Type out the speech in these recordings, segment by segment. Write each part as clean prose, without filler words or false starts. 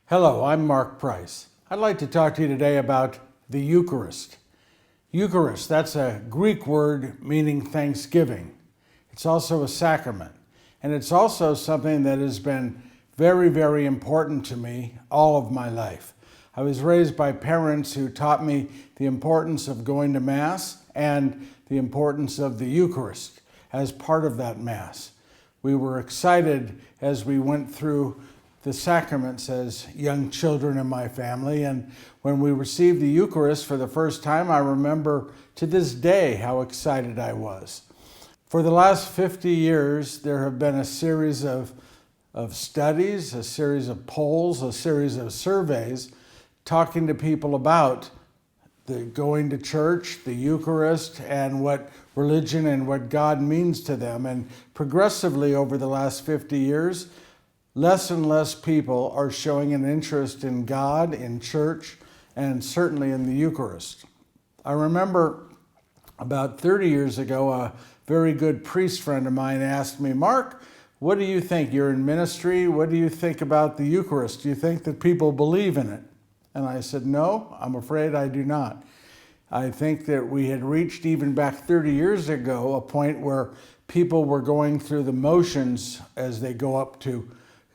Hello, I'm Mark Price. I'd like to talk to you today about the Eucharist. Eucharist, that's a Greek word meaning thanksgiving. It's also a sacrament, and it's also something that has been very, very important to me all of my life. I was raised by parents who taught me the importance of going to Mass and the importance of the Eucharist as part of that Mass. We were excited as we went through the sacraments as young children in my family, and when we received the Eucharist for the first time, I remember to this day how excited I was. For the last 50 years, there have been a series of studies, a series of polls, a series of surveys talking to people about the going to church, the Eucharist, and what religion and what God means to them. And progressively over the last 50 years, less and less people are showing an interest in God, in church, and certainly in the Eucharist. I remember about 30 years ago, a very good priest friend of mine asked me, "Mark, what do you think? You're in ministry. What do you think about the Eucharist? Do you think that people believe in it?" And I said, "No, I'm afraid I do not." I think that we had reached, even back 30 years ago, a point where people were going through the motions as they go up to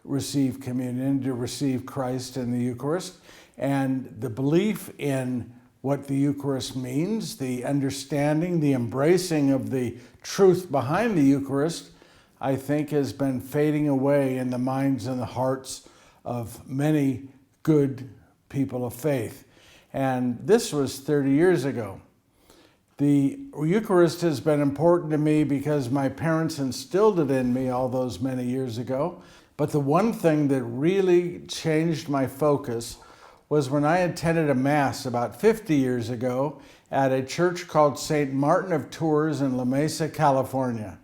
receive communion, to receive Christ in the Eucharist. And the belief in what the Eucharist means, the understanding, the embracing of the truth behind the Eucharist, I think has been fading away in the minds and the hearts of many good people of faith. And this was 30 years ago. The Eucharist has been important to me because my parents instilled it in me all those many years ago. But the one thing that really changed my focus was when I attended a Mass about 50 years ago at a church called St. Martin of Tours in La Mesa, California.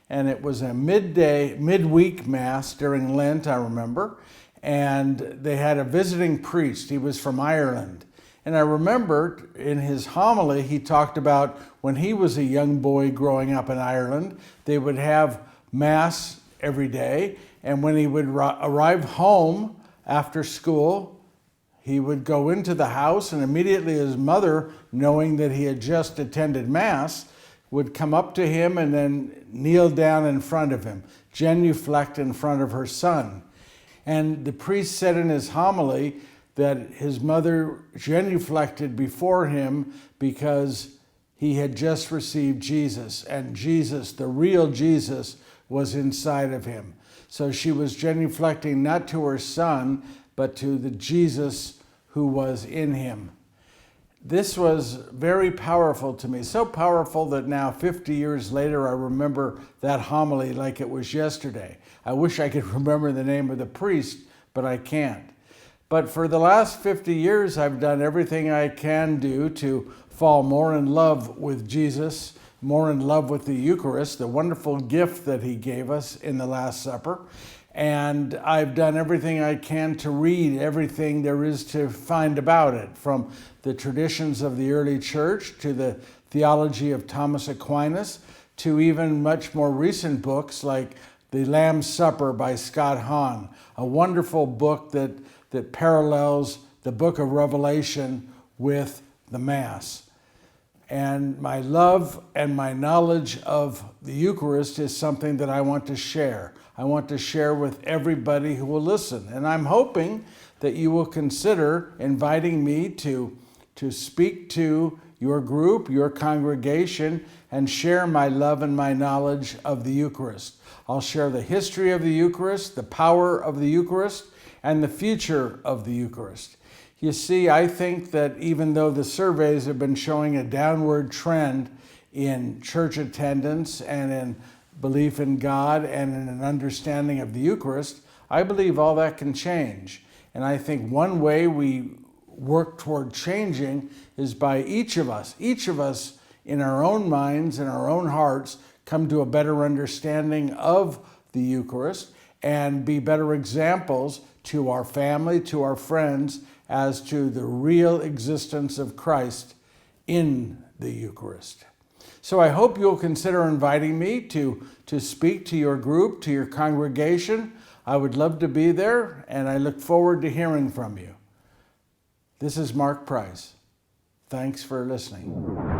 And it was a midweek Mass during Lent, I remember. And they had a visiting priest. He was from Ireland. And I remember in his homily, he talked about when he was a young boy growing up in Ireland, they would have Mass every day. And when he would arrive home after school, he would go into the house, and immediately his mother, knowing that he had just attended Mass, would come up to him and then kneel down in front of him, genuflect in front of her son. And the priest said in his homily that his mother genuflected before him because he had just received Jesus, and Jesus, the real Jesus, was inside of him. So she was genuflecting not to her son, but to the Jesus who was in him. This was very powerful to me, so powerful that now 50 years later I remember that homily like it was yesterday. I wish I could remember the name of the priest, but I can't. But for the last 50 years I've done everything I can do to fall more in love with Jesus, more in love with the Eucharist, the wonderful gift that he gave us in the Last Supper. And I've done everything I can to read everything there is to find about it, from the traditions of the early church to the theology of Thomas Aquinas, to even much more recent books like The Lamb's Supper by Scott Hahn, a wonderful book that parallels the book of Revelation with the Mass. And my love and my knowledge of the Eucharist is something that I want to share. I want to share with everybody who will listen. And I'm hoping that you will consider inviting me to speak to your group, your congregation, and share my love and my knowledge of the Eucharist. I'll share the history of the Eucharist, the power of the Eucharist, and the future of the Eucharist. You see, I think that even though the surveys have been showing a downward trend in church attendance and in belief in God and in an understanding of the Eucharist, I believe all that can change. And I think one way we work toward changing is by each of us in our own minds and our own hearts, come to a better understanding of the Eucharist and be better examples to our family, to our friends, as to the real existence of Christ in the Eucharist. So I hope you'll consider inviting me to speak to your group, to your congregation I would love to be there, and I look forward to hearing from you. This is Mark Price. Thanks for listening.